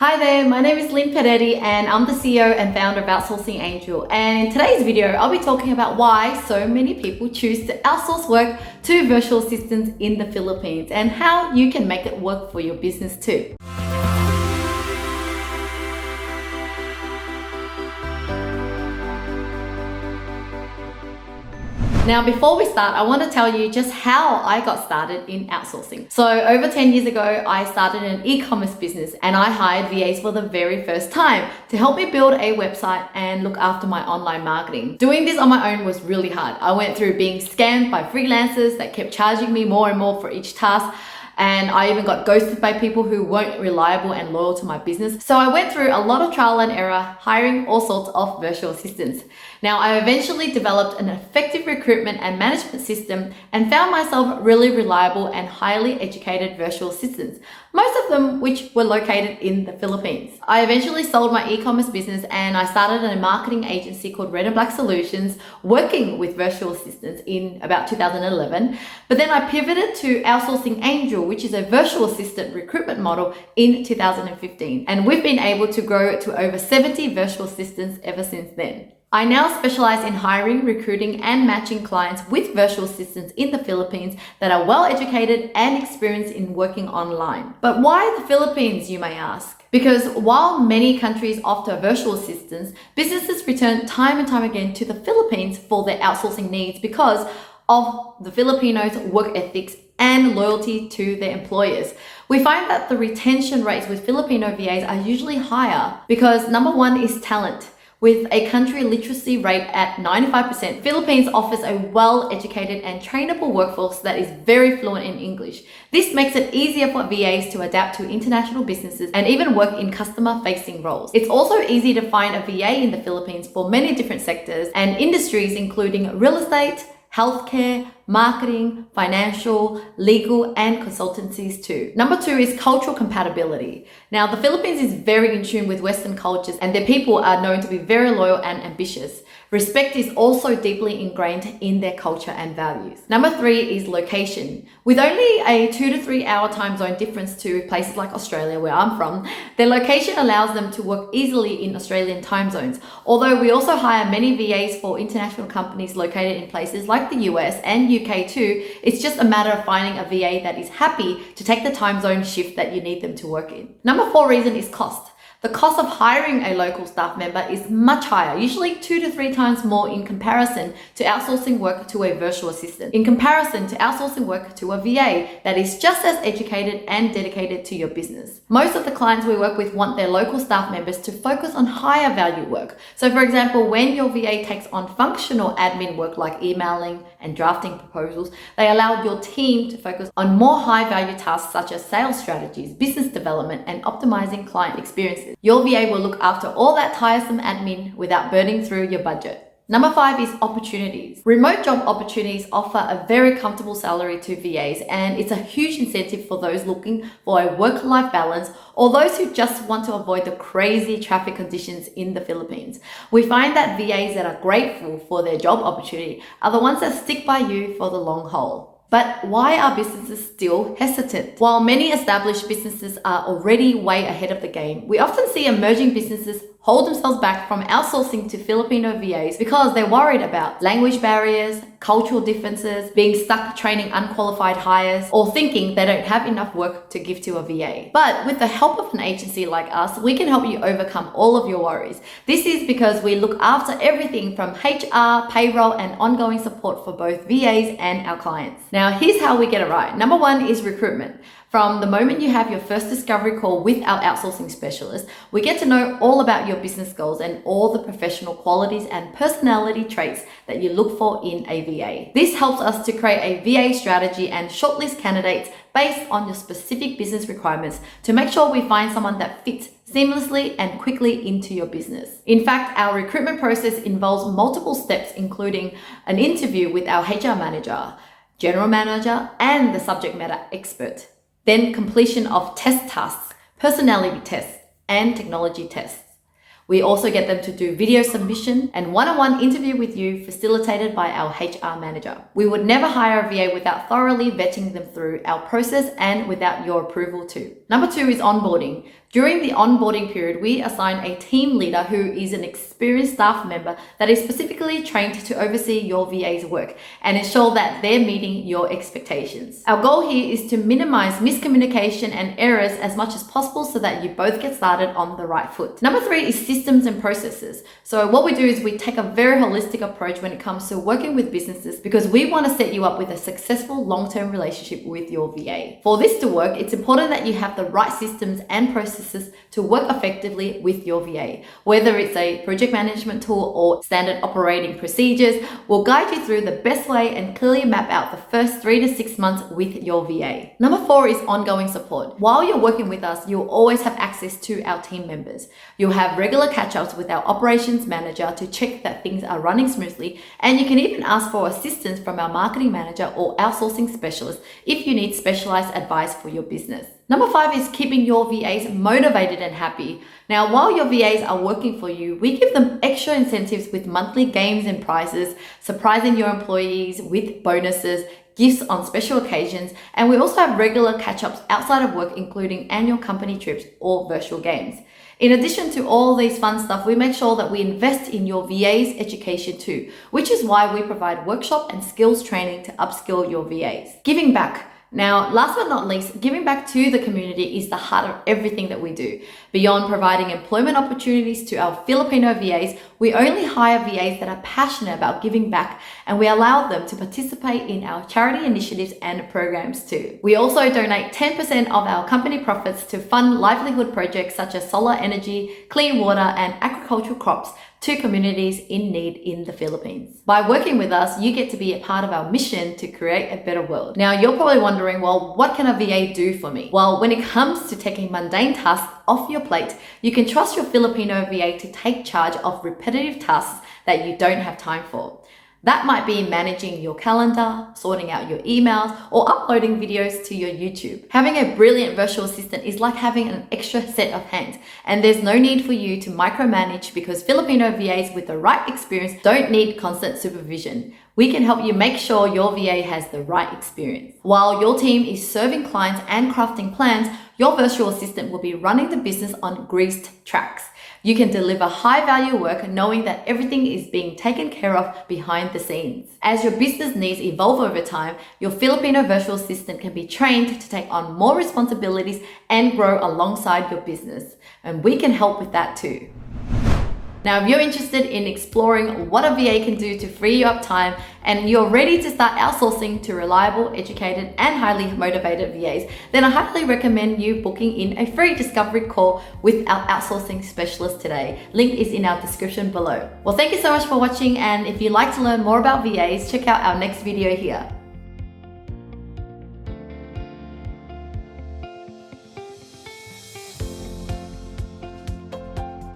Hi there, my name is Lynn Peretti and I'm the CEO and founder of Outsourcing Angel. And in today's video, I'll be talking about why so many people choose to outsource work to virtual assistants in the Philippines and how you can make it work for your business too. Now, before we start, I want to tell you just how I got started in outsourcing. So over 10 years ago, I started an e-commerce business and I hired VAs for the very first time to help me build a website and look after my online marketing. Doing this on my own was really hard. I went through being scammed by freelancers that kept charging me more and more for each task. And I even got ghosted by people who weren't reliable and loyal to my business. So I went through a lot of trial and error, hiring all sorts of virtual assistants. Now, I eventually developed an effective recruitment and management system and found myself really reliable and highly educated virtual assistants, most of them which were located in the Philippines. I eventually sold my e-commerce business and I started a marketing agency called Red and Black Solutions, working with virtual assistants in about 2011. But then I pivoted to Outsourcing Angel, which is a virtual assistant recruitment model, in 2015. And we've been able to grow it to over 70 virtual assistants ever since then. I now specialize in hiring, recruiting, and matching clients with virtual assistants in the Philippines that are well educated and experienced in working online. But why the Philippines, you may ask? Because while many countries offer virtual assistants, businesses return time and time again to the Philippines for their outsourcing needs because of the Filipinos' work ethics and loyalty to their employers. We find that the retention rates with Filipino VAs are usually higher because number one is talent. With a country literacy rate at 95%, Philippines offers a well-educated and trainable workforce that is very fluent in English. This makes it easier for VAs to adapt to international businesses and even work in customer-facing roles. It's also easy to find a VA in the Philippines for many different sectors and industries, including real estate, healthcare, marketing, financial, legal, and consultancies too. Number two is cultural compatibility. Now, the Philippines is very in tune with Western cultures and their people are known to be very loyal and ambitious. Respect is also deeply ingrained in their culture and values. Number three is location. With only a 2 to 3 hour time zone difference to places like Australia, where I'm from, their location allows them to work easily in Australian time zones. Although we also hire many VAs for international companies located in places like the US and UK too, it's just a matter of finding a VA that is happy to take the time zone shift that you need them to work in. Number four reason is cost. The cost of hiring a local staff member is much higher, usually 2 to 3 times more in comparison to outsourcing work to a virtual assistant, in comparison to outsourcing work to a VA that is just as educated and dedicated to your business. Most of the clients we work with want their local staff members to focus on higher value work. So for example, when your VA takes on functional admin work like emailing and drafting proposals, they allow your team to focus on more high value tasks such as sales strategies, business development, and optimizing client experiences. Your VA will look after all that tiresome admin without burning through your budget. Number five is opportunities. Remote job opportunities offer a very comfortable salary to VAs, and it's a huge incentive for those looking for a work-life balance or those who just want to avoid the crazy traffic conditions in the Philippines. We find that VAs that are grateful for their job opportunity are the ones that stick by you for the long haul. But why are businesses still hesitant? While many established businesses are already way ahead of the game, we often see emerging businesses hold themselves back from outsourcing to Filipino VAs because they're worried about language barriers, cultural differences, being stuck training unqualified hires, or thinking they don't have enough work to give to a VA. But with the help of an agency like us, we can help you overcome all of your worries. This is because we look after everything from HR, payroll, and ongoing support for both VAs and our clients. Now, here's how we get it right. Number one is recruitment. From the moment you have your first discovery call with our outsourcing specialist, we get to know all about your business goals and all the professional qualities and personality traits that you look for in a VA. This helps us to create a VA strategy and shortlist candidates based on your specific business requirements to make sure we find someone that fits seamlessly and quickly into your business. In fact, our recruitment process involves multiple steps, including an interview with our HR manager, general manager, and the subject matter expert. Then completion of test tasks, personality tests, and technology tests. We also get them to do video submission and one-on-one interview with you facilitated by our HR manager. We would never hire a VA without thoroughly vetting them through our process and without your approval too. Number 2 is onboarding. During the onboarding period, we assign a team leader who is an experienced staff member that is specifically trained to oversee your VA's work and ensure that they're meeting your expectations. Our goal here is to minimize miscommunication and errors as much as possible so that you both get started on the right foot. Number 3 is systems and processes. So what we do is we take a very holistic approach when it comes to working with businesses because we want to set you up with a successful long-term relationship with your VA. For this to work, it's important that you have the right systems and processes to work effectively with your VA. Whether it's a project management tool or standard operating procedures, we'll guide you through the best way and clearly map out the first 3 to 6 months with your VA. Number 4 is ongoing support. While you're working with us, you'll always have access to our team members. You'll have regular catch-ups with our operations manager to check that things are running smoothly, and you can even ask for assistance from our marketing manager or outsourcing specialist if you need specialized advice for your business. Number 5 is keeping your VAs motivated and happy. Now, while your VAs are working for you, we give them extra incentives with monthly games and prizes, surprising your employees with bonuses, gifts on special occasions, and we also have regular catch-ups outside of work, including annual company trips or virtual games. In addition to all these fun stuff, we make sure that we invest in your VA's education too, which is why we provide workshop and skills training to upskill your VAs. Giving back. Now, last but not least, giving back to the community is the heart of everything that we do. Beyond providing employment opportunities to our Filipino VAs, we only hire VAs that are passionate about giving back, and we allow them to participate in our charity initiatives and programs too. We also donate 10% of our company profits to fund livelihood projects such as solar energy, clean water, and agricultural crops to communities in need in the Philippines. By working with us, you get to be a part of our mission to create a better world. Now, you're probably wondering, well, what can a VA do for me? Well, when it comes to taking mundane tasks off your plate, you can trust your Filipino VA to take charge of repetitive tasks that you don't have time for. That might be managing your calendar, sorting out your emails, or uploading videos to your YouTube. Having a brilliant virtual assistant is like having an extra set of hands, and there's no need for you to micromanage because Filipino VAs with the right experience don't need constant supervision. We can help you make sure your VA has the right experience. While your team is serving clients and crafting plans, your virtual assistant will be running the business on greased tracks. You can deliver high-value work knowing that everything is being taken care of behind the scenes. As your business needs evolve over time, your Filipino virtual assistant can be trained to take on more responsibilities and grow alongside your business. And we can help with that too. Now, if you're interested in exploring what a VA can do to free you up time and you're ready to start outsourcing to reliable, educated, and highly motivated VAs, then I highly recommend you booking in a free discovery call with our outsourcing specialist today. Link is in our description below. Well, thank you so much for watching, and if you'd like to learn more about VAs, check out our next video here.